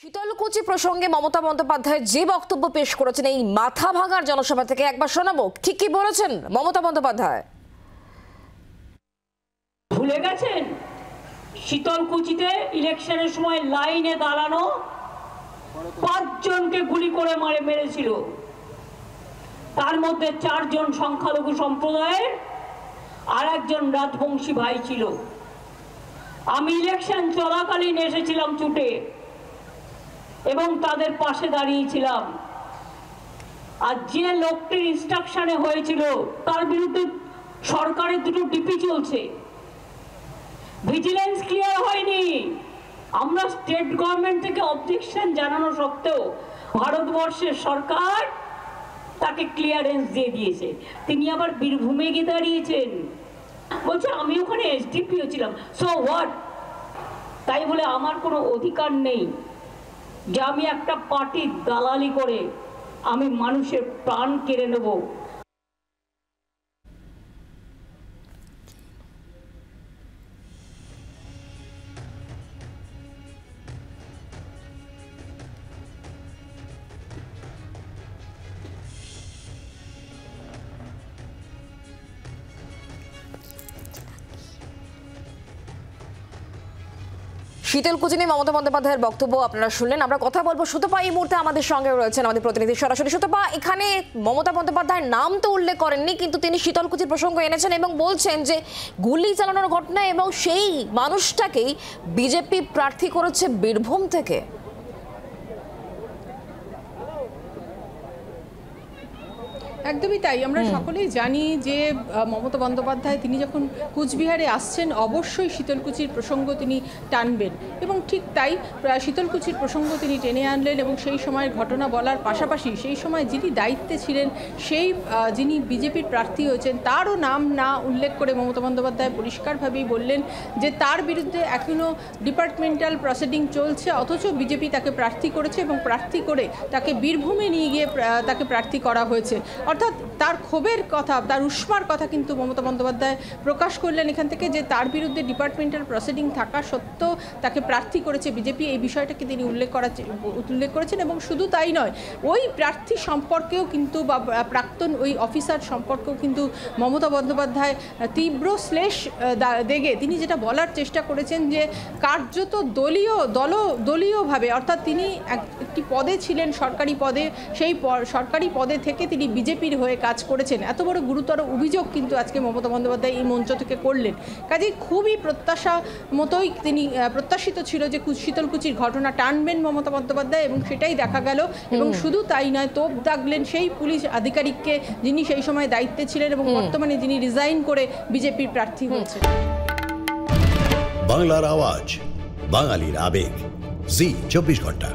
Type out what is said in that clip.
শীতলকুচি প্রসঙ্গে মমতা বন্দ্যোপাধ্যায় যে বক্তব্য পেশ করেছেন এই মাথা ভাঙার জনসভা থেকে একবার শোনাবো ঠিক কি বলেছেন মমতা বন্দ্যোপাধ্যায়। ভুলে গেছেন শীতলকুচিতে ইলেকশনের সময় লাইনে দাঁড়ানো 5 জনকে গুলি করে মেরেছিল, তার মধ্যে 4 জন সংখ্যালঘু সম্প্রদায়ের আর একজন রাজবংশী ভাই ছিল। আমি ইলেকশন চলাকালীন এসেছিলাম ছুটে এবং তাদের পাশে দাঁড়িয়েছিলাম। আর যে লোকটির ইনস্ট্রাকশনে হয়েছিল তার বিরুদ্ধে সরকারের 2টো ডিপি চলছে, ভিজিলেন্স ক্লিয়ার হয়নি। আমরা স্টেট গভর্নমেন্ট থেকে অবজেকশন জানানো সত্ত্বেও ভারতবর্ষের সরকার তাকে ক্লিয়ারেন্স দিয়ে দিয়েছে। তিনি আবার বীরভূমে গিয়ে দাঁড়িয়েছেন, বলছে আমি ওখানে এসডিপিও ছিলাম। So what? তাই বলে আমার কোনো অধিকার নেই যে আমি একটা পার্টির দালালি করে আমি মানুষের প্রাণ কেড়ে নেব। শীতলকুচি নিয়ে মমতা বন্দ্যোপাধ্যায়ের বক্তব্য আপনারা শুনলেন। আমরা কথা বলবো সুতপা এই মুহূর্তে আমাদের সঙ্গে রয়েছেন আমাদের প্রতিনিধি সরাসরি। সুতপা, এখানে মমতা বন্দ্যোপাধ্যায়ের নাম তো উল্লেখ করেননি, কিন্তু তিনি শীতলকুচির প্রসঙ্গ এনেছেন এবং বলছেন যে গুলি চালানোর ঘটনা এবং সেই মানুষটাকেই বিজেপি প্রার্থী করেছে বীরভূম থেকে। একদমই তাই। আমরা সকলেই জানি যে মমতা বন্দ্যোপাধ্যায় তিনি যখন কুচবিহারে আসছেন অবশ্যই শীতলকুচির প্রসঙ্গ তিনি টানবেন এবং ঠিক তাই শীতলকুচির প্রসঙ্গ তিনি টেনে আনলেন এবং সেই সময়ের ঘটনা বলার পাশাপাশি সেই সময় যিনি দায়িত্বে ছিলেন সেই যিনি বিজেপির প্রার্থী হয়েছেন তারও নাম না উল্লেখ করে মমতা বন্দ্যোপাধ্যায় পরিষ্কারভাবেই বললেন যে তার বিরুদ্ধে এখনও ডিপার্টমেন্টাল প্রসিডিং চলছে, অথচ বিজেপি তাকে প্রার্থী করেছে এবং প্রার্থী করে তাকে বীরভূমে নিয়ে গিয়ে তাকে প্রার্থী করা হয়েছে। অর্থাৎ তার ক্ষোভের কথা, তার উষ্মার কথা কিন্তু মমতা বন্দ্যোপাধ্যায় প্রকাশ করলেন এখান থেকে, যে তার বিরুদ্ধে ডিপার্টমেন্টাল প্রসিডিং থাকা সত্ত্বেও তাকে প্রার্থী করেছে বিজেপি, এই বিষয়টাকে তিনি উল্লেখ করেছেন। এবং শুধু তাই নয়, ওই প্রার্থী সম্পর্কেও কিন্তু বা প্রাক্তন ওই অফিসার সম্পর্কেও কিন্তু মমতা বন্দ্যোপাধ্যায় তীব্র শ্লেষ দেগে তিনি যেটা বলার চেষ্টা করেছেন যে কার্যত দলীয়ভাবে, অর্থাৎ তিনি একটি পদে ছিলেন, সরকারি পদে, সেই সরকারি পদে থেকে তিনি বিজেপির হয়ে কাজ করেছেন। এত বড় গুরুতর অভিযোগ কিন্তু আজকে মমতা বন্দ্যোপাধ্যায় এই মঞ্চ থেকে করলেন। কাজেই খুবই তিনি প্রত্যাশিত ছিল যে শীতলকুচির ঘটনা টানবেন মমতা বন্দ্যোপাধ্যায় এবং সেটাই দেখা গেল। এবং শুধু তাই নয়, তোপ দাগলেন সেই পুলিশ আধিকারিককে যিনি সেই সময় দায়িত্বে ছিলেন এবং বর্তমানে যিনি রিজাইন করে বিজেপির প্রার্থী হয়েছেন। বাংলার আওয়াজ, বাঙালির আবেগ, জি 24 ঘন্টা।